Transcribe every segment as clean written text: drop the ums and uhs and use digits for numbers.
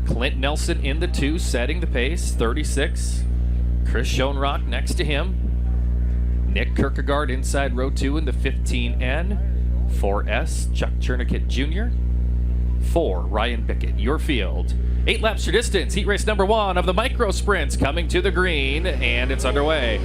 Clint Nelson in the 2, setting the pace, 36. Chris Schoenrock next to him. Nick Kierkegaard inside row 2 in the 15N. 4S, Chuck Cherniket Jr. 4, Ryan Bickett, your field. 8 laps your distance, heat race number 1 of the micro sprints coming to the green, and it's underway.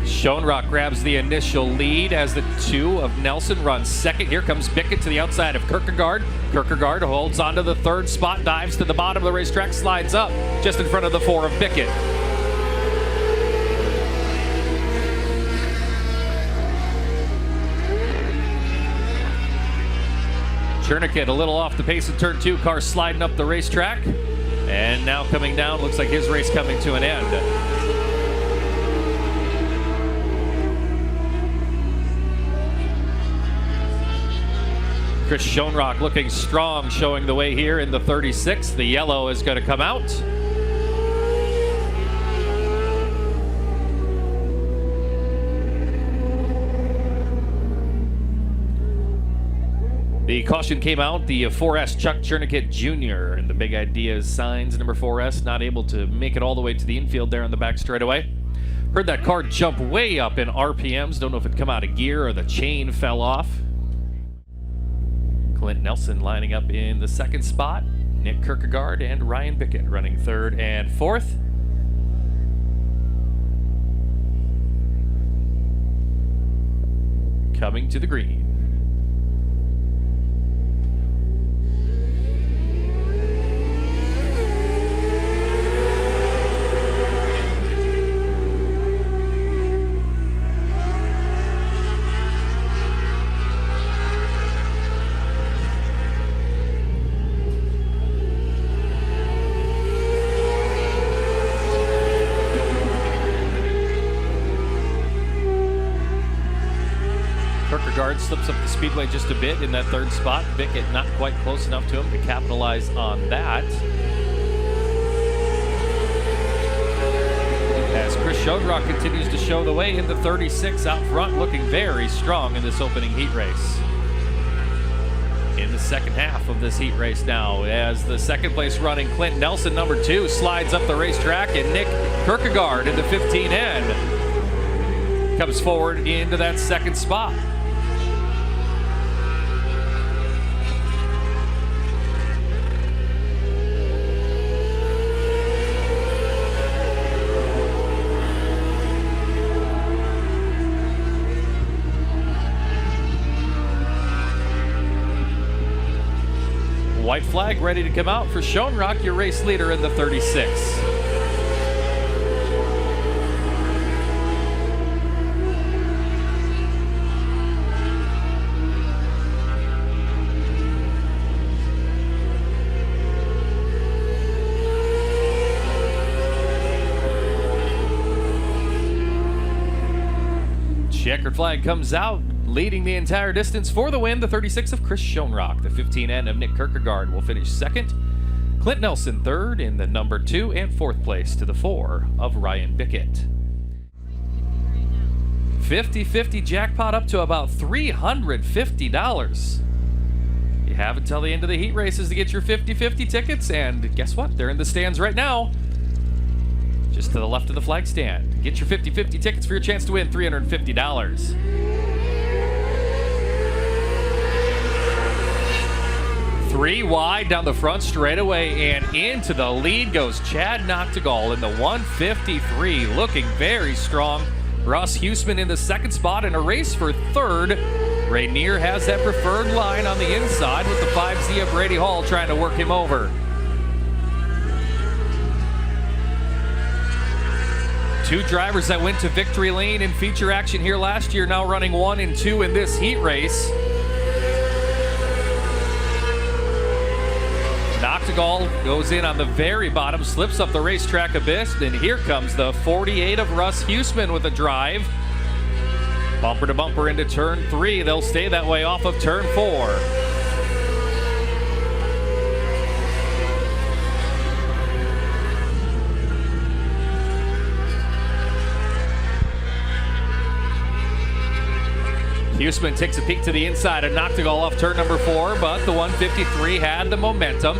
Schoenrock grabs the initial lead as the 2 of Nelson runs second. Here comes Bickett to the outside of Kierkegaard. Kierkegaard holds onto the 3rd spot, dives to the bottom of the racetrack, slides up just in front of the 4 of Bickett. Cherniket a little off the pace in turn 2, car sliding up the racetrack. And now coming down, looks like his race coming to an end. Chris Schoenrock looking strong, showing the way here in the 36. The yellow is going to come out. The caution came out, the 4S Chuck Cherniket Jr. And the big idea is signs number 4S not able to make it all the way to the infield there on the back straightaway. Heard that car jump way up in RPMs. Don't know if it come out of gear or the chain fell off. Clint Nelson lining up in the 2nd spot. Nick Kierkegaard and Ryan Bickett running 3rd and 4th. Coming to the green. Kierkegaard slips up the speedway just a bit in that 3rd spot. Bickett not quite close enough to him to capitalize on that. As Chris Schoenrock continues to show the way in the 36 out front, looking very strong in this opening heat race. In the 2nd half of this heat race now, as the 2nd place running Clint Nelson, number 2, slides up the racetrack, and Nick Kierkegaard in the 15N comes forward into that 2nd spot. White flag ready to come out for Schoenrock, your race leader in the 36. Checkered flag comes out, leading the entire distance for the win, the 36 of Chris Schoenrock. The 15N of Nick Kierkegaard will finish 2nd. Clint Nelson 3rd in the number 2, and 4th place to the 4 of Ryan Bickett. 50-50 jackpot up to about $350. You have until the end of the heat races to get your 50-50 tickets, and guess what? They're in the stands right now, just to the left of the flag stand. Get your 50-50 tickets for your chance to win $350. 3 wide down the front straightaway, and into the lead goes Chad Noctegal in the 153, looking very strong. Russ Huseman in the 2nd spot in a race for 3rd. Rainier has that preferred line on the inside with the 5Z of Brady Hall trying to work him over. 2 drivers that went to victory lane in feature action here last year now running 1 and 2 in this heat race. Noctegal goes in on the very bottom, slips up the racetrack a bit, and here comes the 48 of Russ Huseman with a drive. Bumper to bumper into turn 3. They'll stay that way off of turn 4. Huseman takes a peek to the inside and knocked the goal off turn number 4, but the 153 had the momentum.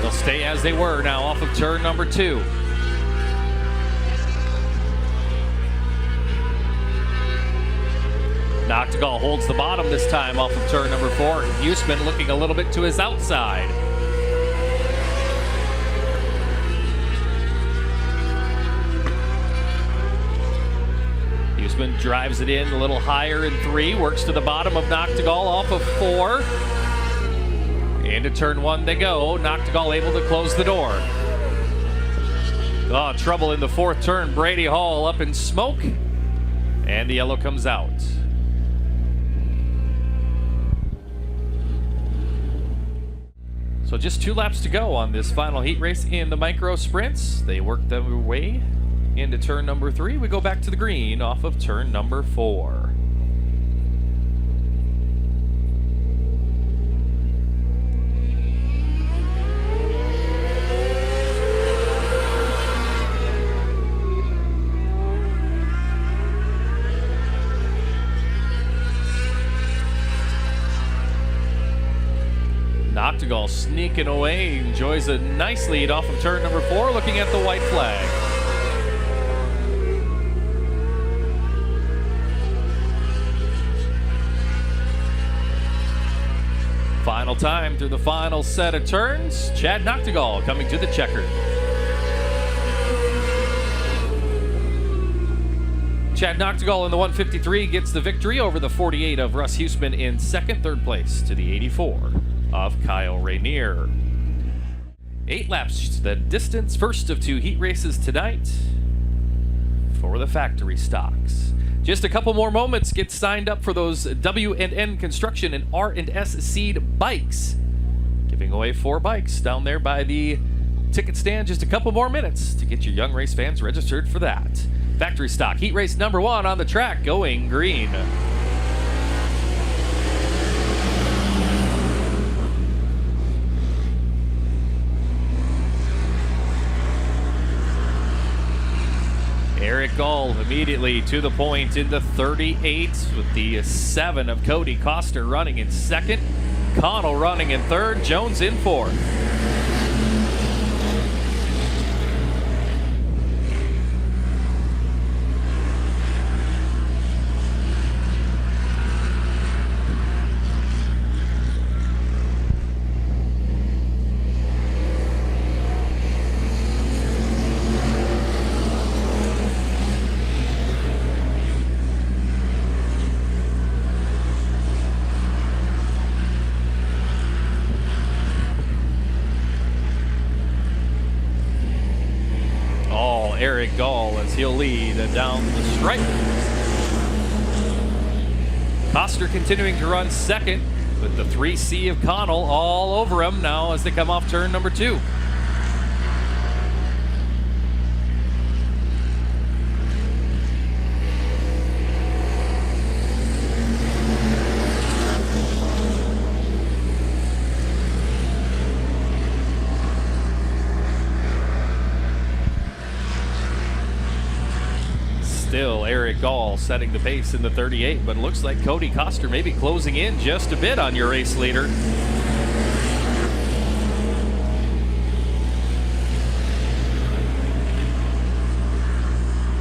They'll stay as they were now off of turn number 2. Noctegal holds the bottom this time off of turn number 4. Huseman looking a little bit to his outside. Huseman drives it in a little higher in 3, works to the bottom of Noctegal off of 4. Into turn 1 they go. Noctegal able to close the door. Oh, trouble in the 4th turn. Brady Hall up in smoke. And the yellow comes out. So just 2 laps to go on this final heat race in the micro sprints. They work their way into turn number 3. We go back to the green off of turn number 4. Noctegal sneaking away, enjoys a nice lead off of turn number 4, looking at the white flag. Final time through the final set of turns. Chad Noctegal coming to the checkered. Chad Noctegal in the 153 gets the victory over the 48 of Russ Huseman in 2nd, 3rd place to the 84 of Kyle Rainier. 8 laps the distance, first of 2 heat races tonight for the factory stocks. Just a couple more moments, get signed up for those W&N Construction and R&S Seed bikes. Giving away 4 bikes down there by the ticket stand. Just a couple more minutes to get your young race fans registered for that. Factory stock heat race number 1 on the track, going green. Eric Gall immediately to the point in the 38 with the 7 of Cody Coster running in 2nd. Connell running in 3rd. Jones in 4th. Eric Gall as he'll lead down the stripe. Coster continuing to run 2nd with the 3C of Connell all over him now as they come off turn number 2. Still Eric Gall setting the pace in the 38, but it looks like Cody Coster maybe closing in just a bit on your race leader.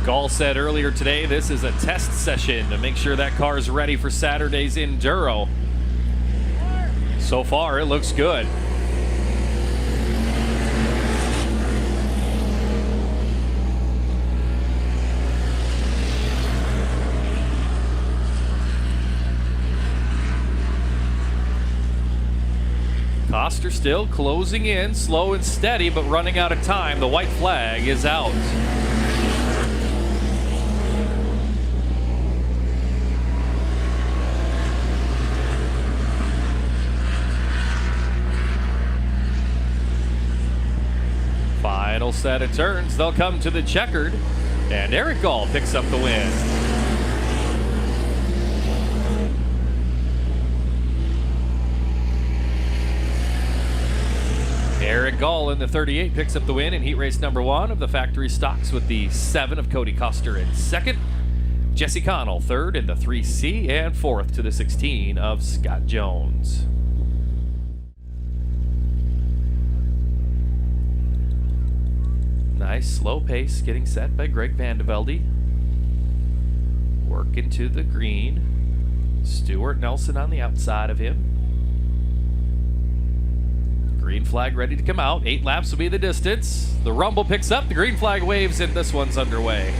Gall said earlier today this is a test session to make sure that car is ready for Saturday's enduro. So far it looks good. Coster still closing in, slow and steady, but running out of time. The white flag is out. Final set of turns. They'll come to the checkered, and Eric Gall picks up the win. Eric Gall in the 38 picks up the win in heat race number 1 of the factory stocks with the 7 of Cody Coster in 2nd. Jesse Connell, third in the 3C, and fourth to the 16 of Scott Jones. Nice slow pace getting set by Greg Vandevelde. Working to the green. Stuart Nelson on the outside of him. Green flag ready to come out. 8 laps will be the distance. The rumble picks up. The green flag waves, and this one's underway.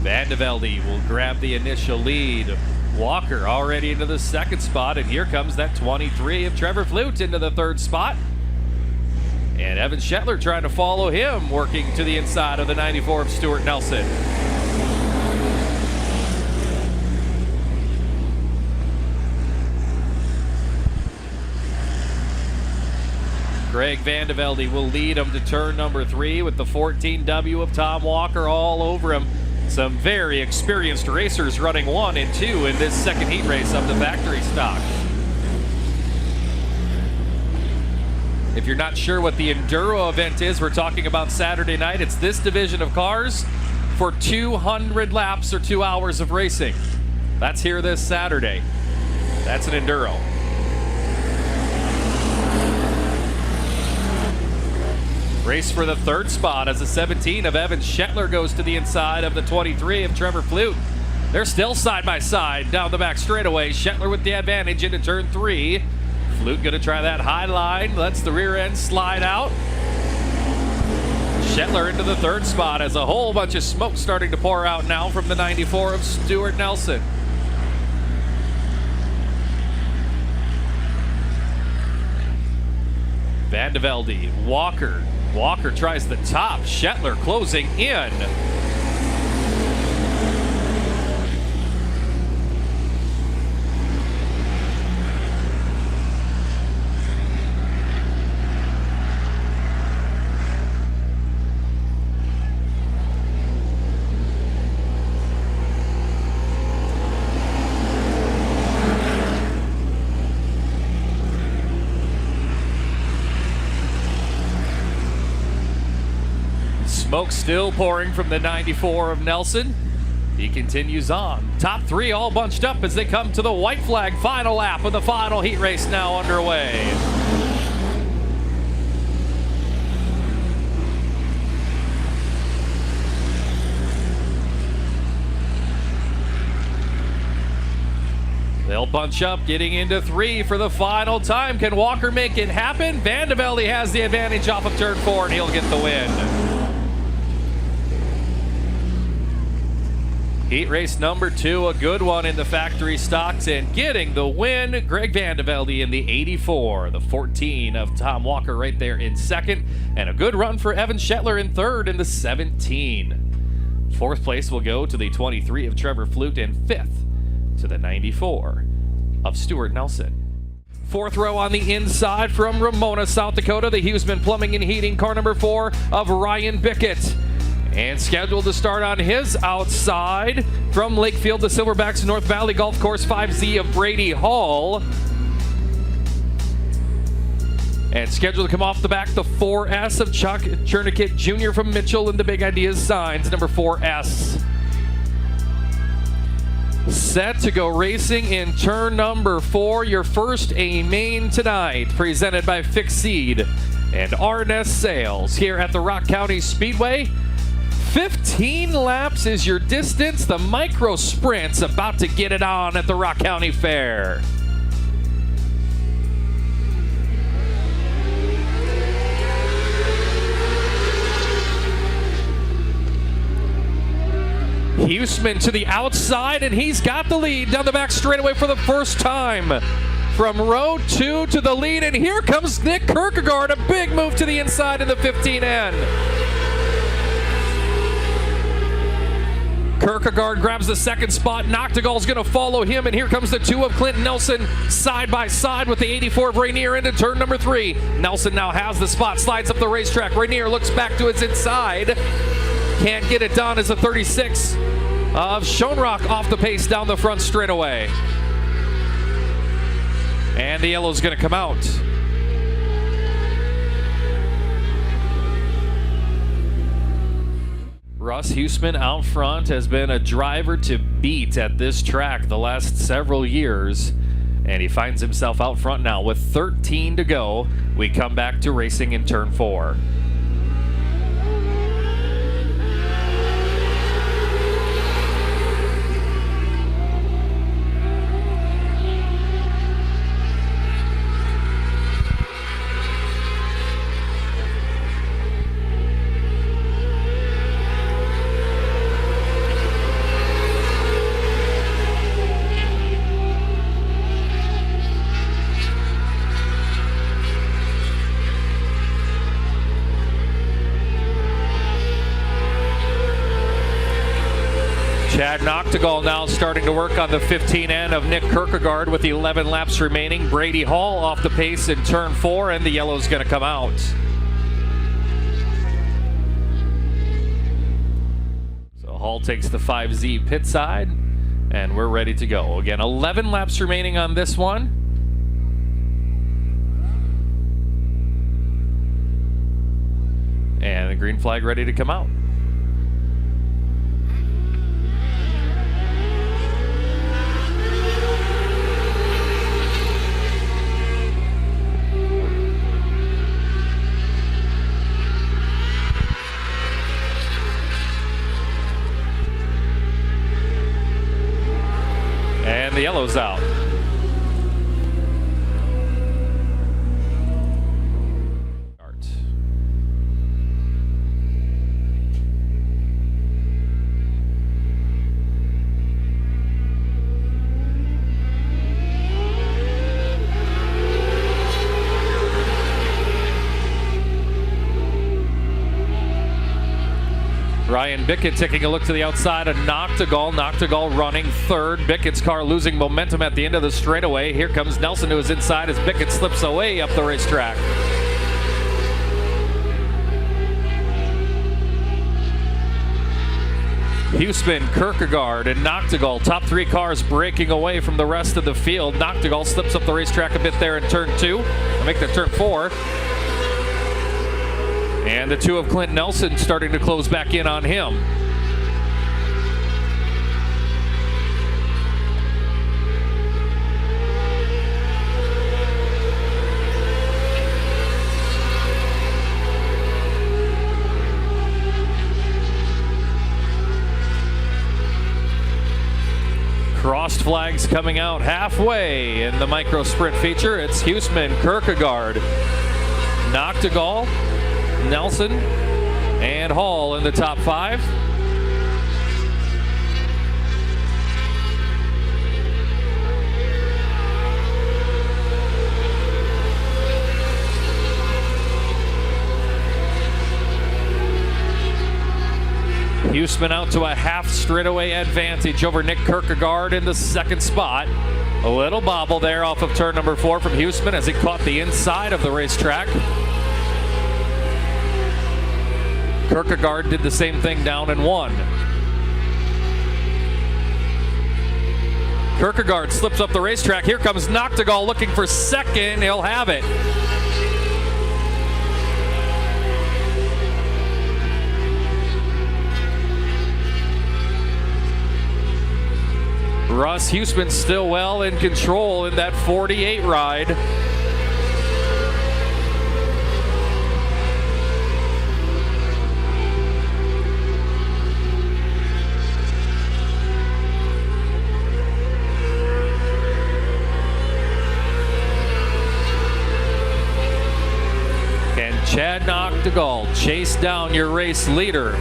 Vandevelde will grab the initial lead. Walker already into the second spot, and here comes that 23 of Trevor Flute into the third spot. And Evan Shetler trying to follow him, working to the inside of the 94 of Stuart Nelson. Greg Vandevelde will lead him to turn number 3 with the 14W of Tom Walker all over him. Some very experienced racers running 1 and 2 in this second heat race of the factory stock. If you're not sure what the enduro event is, we're talking about Saturday night. It's this division of cars for 200 laps or 2 hours of racing. That's here this Saturday. That's an enduro. Race for the third spot as the 17 of Evan Shetler goes to the inside of the 23 of Trevor Flute. They're still side by side down the back straightaway. Shetler with the advantage into turn 3. Flute gonna try that high line, lets the rear end slide out. Shetler into the third spot as a whole bunch of smoke starting to pour out now from the 94 of Stuart Nelson. Vandevelde, Walker. Walker tries the top. Shetler closing in. Smoke still pouring from the 94 of Nelson. He continues on. Top 3 all bunched up as they come to the white flag final lap of the final heat race now underway. They'll bunch up, getting into 3 for the final time. Can Walker make it happen? Vandevelde has the advantage off of turn 4, and he'll get the win. Heat race number 2, a good one in the factory stocks, and getting the win, Greg Vandevelde in the 84, the 14 of Tom Walker right there in second, and a good run for Evan Shetler in third in the 17. Fourth place will go to the 23 of Trevor Flute, and fifth to the 94 of Stuart Nelson. Fourth row on the inside from Ramona, South Dakota, the Huseman Plumbing and Heating, car number 4 of Ryan Bickett. And scheduled to start on his outside from Lakefield to Silverbacks North Valley Golf Course 5Z of Brady Hall. And scheduled to come off the back, the 4S of Chuck Chernikit Jr. from Mitchell and the Big Ideas Signs, number 4S. Set to go racing in turn number 4, your first A main tonight, presented by Fixed Seed and RNS Sales here at the Rock County Speedway. 15 laps is your distance. The micro sprint's about to get it on at the Rock County Fair. Huseman to the outside, and he's got the lead down the back straightaway for the first time. From row 2 to the lead, and here comes Nick Kierkegaard, a big move to the inside of the 15N. Kierkegaard grabs the second spot. Noctigal's going to follow him, and here comes the 2 of Clinton Nelson side by side with the 84 of Rainier into turn number 3. Nelson now has the spot, slides up the racetrack. Rainier looks back to his inside. Can't get it done as the 36 of Schoenrock off the pace down the front straightaway. And the yellow's going to come out. Russ Huseman out front has been a driver to beat at this track the last several years, and he finds himself out front now with 13 to go. We come back to racing in turn 4. Chad Noctegal now starting to work on the 15N of Nick Kierkegaard with 11 laps remaining. Brady Hall off the pace in turn 4, and the yellow's going to come out. So Hall takes the 5Z pit side, and we're ready to go. Again, 11 laps remaining on this one. And the green flag ready to come out. And the yellow's out. Ryan Bickett taking a look to the outside of Noctegal. Noctegal running third. Bickett's car losing momentum at the end of the straightaway. Here comes Nelson to his inside as Bickett slips away up the racetrack. Huseman, Kierkegaard, and Noctegal, top 3 cars breaking away from the rest of the field. Noctegal slips up the racetrack a bit there in turn 2. I'll make that turn 4. And the 2 of Clint Nelson starting to close back in on him. Crossed flags coming out halfway in the micro sprint feature. It's Huseman, Kierkegaard, Noctegal, Nelson, and Hall in the top 5. Huseman out to a half straightaway advantage over Nick Kierkegaard in the 2nd spot. A little bobble there off of turn number 4 from Huseman as he caught the inside of the racetrack. Kierkegaard did the same thing down in 1. Kierkegaard slips up the racetrack. Here comes Noctegal looking for 2nd. He'll have it. Russ Huseman still well in control in that 48 ride. Chad Noctegal chase down your race leader.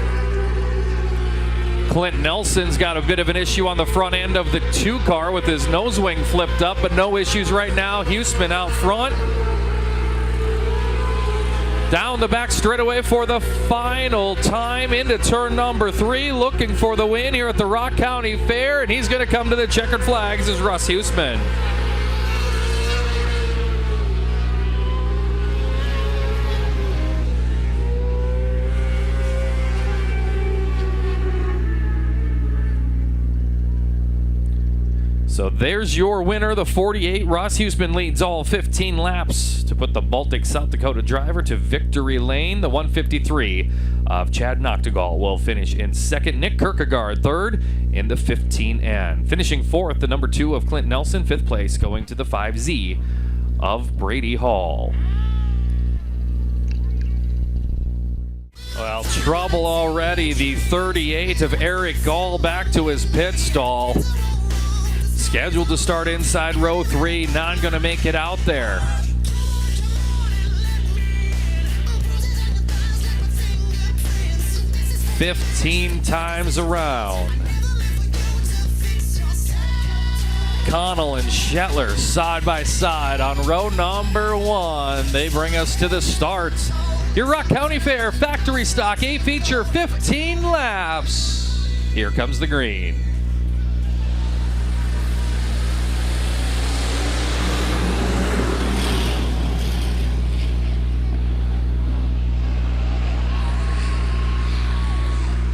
Clint Nelson's got a bit of an issue on the front end of the 2 car with his nose wing flipped up, but no issues right now. Huseman out front. Down the back straightaway for the final time into turn number 3, looking for the win here at the Rock County Fair, and he's going to come to the checkered flags as Russ Huseman. So there's your winner, the 48. Ross Huseman leads all 15 laps to put the Baltic South Dakota driver to victory lane. The 153 of Chad Noctegal will finish in second. Nick Kierkegaard third in the 15N. Finishing fourth, the number 2 of Clint Nelson. Fifth place going to the 5Z of Brady Hall. Well, trouble already. The 38 of Eric Gall back to his pit stall. Scheduled to start inside row 3, not going to make it out there. "15 times around." Connell and Shetler side by side on row number 1. They bring us to the start. Your Rock County Fair Factory Stock A feature, 15 laps. Here comes the green.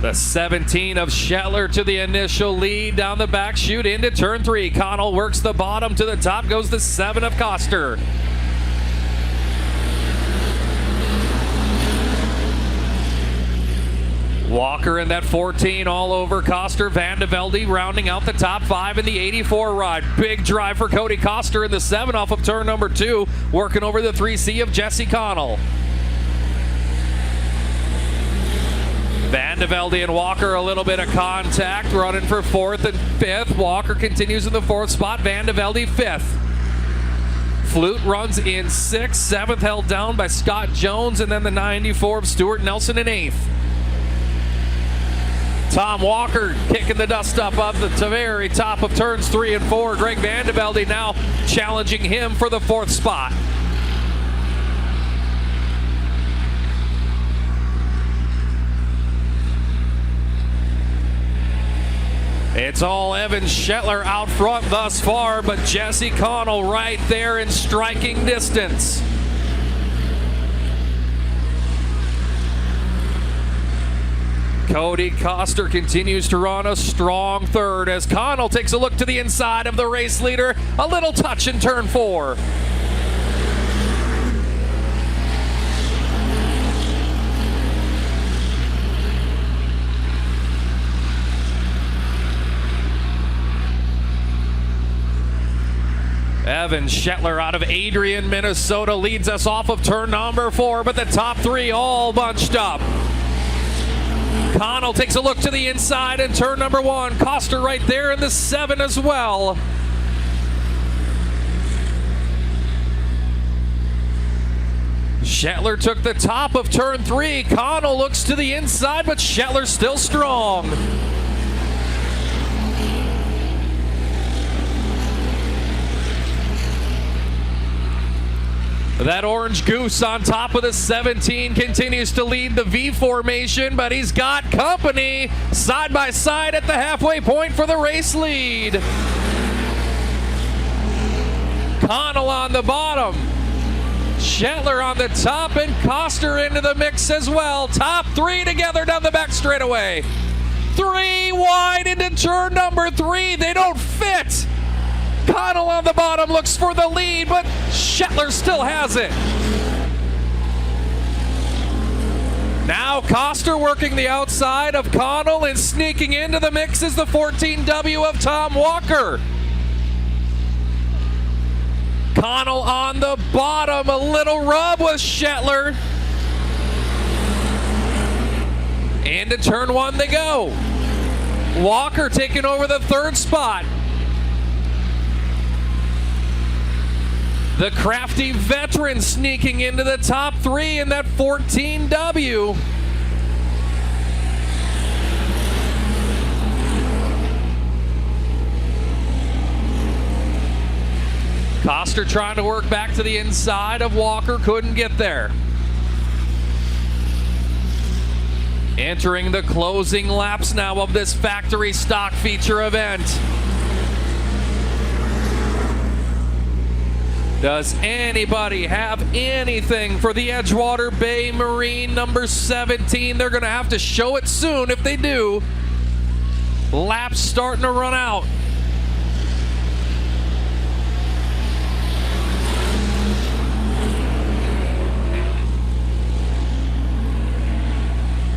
The 17 of Shetler to the initial lead down the back chute into turn 3. Connell works the bottom to the top, goes the 7 of Koster. Walker in that 14 all over Koster. Van de Velde rounding out the top 5 in the 84 ride. Big drive for Cody Koster in the 7 off of turn number 2, working over the 3C of Jesse Connell. Van de Velde and Walker, a little bit of contact, running for 4th and 5th. Walker continues in the 4th spot. Van de Velde 5th. Flute runs in 6th. 7th held down by Scott Jones, and then the 94 of Stuart Nelson in 8th. Tom Walker kicking the dust up of the very top of turns 3 and 4. Greg Van de Velde now challenging him for the 4th spot. It's all Evan Shetler out front thus far, but Jesse Connell right there in striking distance. Cody Koster continues to run a strong 3rd as Connell takes a look to the inside of the race leader. A little touch in turn 4. Evan Shetler out of Adrian, Minnesota leads us off of turn number 4, but the top 3 all bunched up. Connell takes a look to the inside in turn number 1. Koster right there in the 7 as well. Shetler took the top of turn 3. Connell looks to the inside, but Shetler's still strong. That orange goose on top of the 17 continues to lead the V formation, but he's got company side by side at the halfway point for the race lead. Connell on the bottom, Shetler on the top, and Koster into the mix as well. Top 3 together down the back straightaway. 3 wide into turn number 3. They don't fit. Connell on the bottom looks for the lead, but Shetler still has it. Now Koster working the outside of Connell, and sneaking into the mix is the 14W of Tom Walker. Connell on the bottom, a little rub with Shetler. Into turn 1 they go. Walker taking over the 3rd spot. The crafty veteran sneaking into the top 3 in that 14W. Koster trying to work back to the inside of Walker, couldn't get there. Entering the closing laps now of this factory stock feature event. Does anybody have anything for the Edgewater Bay Marine number 17? They're going to have to show it soon if they do. Laps starting to run out.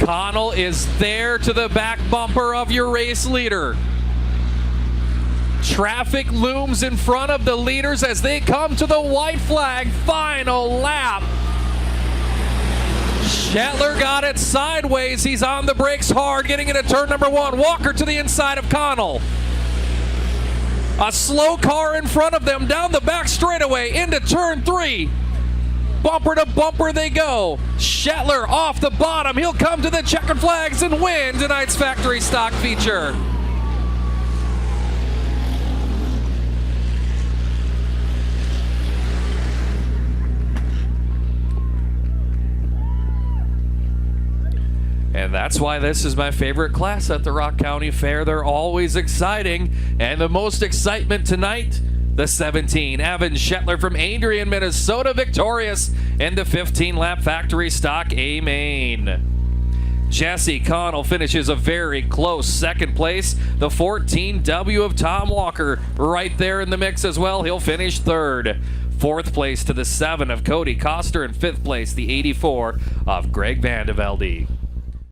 Connell is there to the back bumper of your race leader. Traffic looms in front of the leaders as they come to the white flag. Final lap. Shetler got it sideways. He's on the brakes hard, getting into turn number 1. Walker to the inside of Connell. A slow car in front of them down the back straightaway into turn 3. Bumper to bumper they go. Shetler off the bottom. He'll come to the checkered flags and win tonight's factory stock feature. And that's why this is my favorite class at the Rock County Fair. They're always exciting. And the most excitement tonight, the 17, Evan Shetler from Adrian, Minnesota, victorious in the 15-lap factory stock A main. Jesse Connell finishes a very close second place. The 14 W of Tom Walker right there in the mix as well. He'll finish third. Fourth place to the 7 of Cody Coster, and fifth place the 84 of Greg Vandevelde.